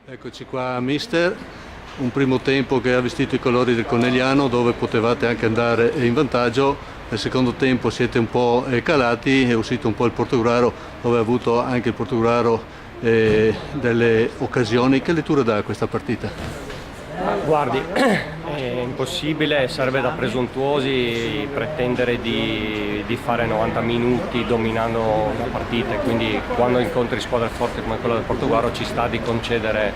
Eccoci qua, mister. Un primo tempo che ha vestito i colori del Conegliano, dove potevate anche andare in vantaggio. Nel secondo tempo siete un po' calati, è uscito un po' il Portogruaro, dove ha avuto anche il Portogruaro delle occasioni. Che lettura dà questa partita? Guardi, è impossibile, sarebbe da presuntuosi pretendere di fare 90 minuti dominando una partita, e quindi quando incontri squadre forti come quella del Portogruaro ci sta di concedere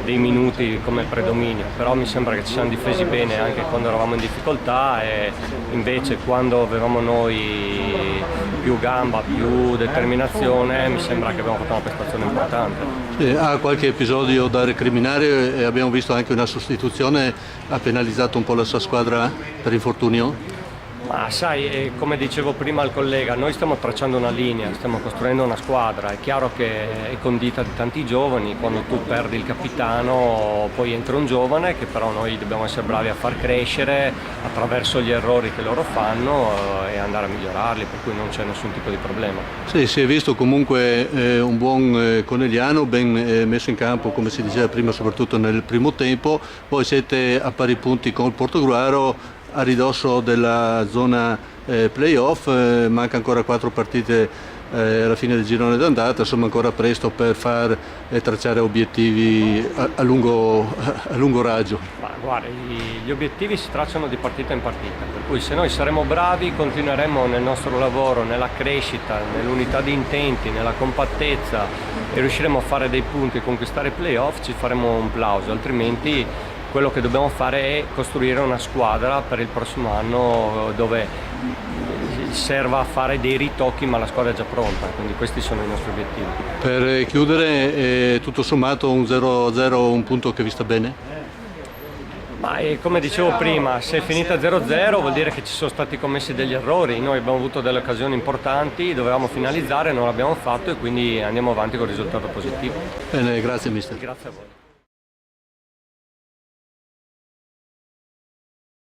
dei minuti come predominio, però mi sembra che ci siamo difesi bene anche quando eravamo in difficoltà, e invece quando avevamo noi più gamba, più determinazione, mi sembra che abbiamo fatto una prestazione importante. Ha qualche episodio da recriminare e abbiamo visto anche una sostituzione, ha penalizzato un po' la sua squadra per infortunio? Ma sai, come dicevo prima al collega, noi stiamo tracciando una linea, stiamo costruendo una squadra, è chiaro che è condita di tanti giovani, quando tu perdi il capitano poi entra un giovane che però noi dobbiamo essere bravi a far crescere attraverso gli errori che loro fanno e andare a migliorarli, per cui non c'è nessun tipo di problema. Sì, si è visto comunque un buon Conegliano, ben messo in campo come si diceva prima, soprattutto nel primo tempo. Poi siete a pari punti con il Portogruaro, a ridosso della zona playoff, manca ancora 4 partite alla fine del girone d'andata, insomma ancora presto per far tracciare obiettivi a lungo raggio. Ma guarda, gli obiettivi si tracciano di partita in partita, per cui se noi saremo bravi continueremo nel nostro lavoro, nella crescita, nell'unità di intenti, nella compattezza, e riusciremo a fare dei punti e conquistare i playoff, ci faremo un plauso, altrimenti quello che dobbiamo fare è costruire una squadra per il prossimo anno dove serva a fare dei ritocchi, ma la squadra è già pronta, quindi questi sono i nostri obiettivi. Per chiudere, tutto sommato un 0-0, un punto che vi sta bene? Ma come dicevo prima, se è finita 0-0 vuol dire che ci sono stati commessi degli errori, noi abbiamo avuto delle occasioni importanti, dovevamo finalizzare, non l'abbiamo fatto e quindi andiamo avanti con il risultato positivo. Bene, grazie mister. Grazie a voi.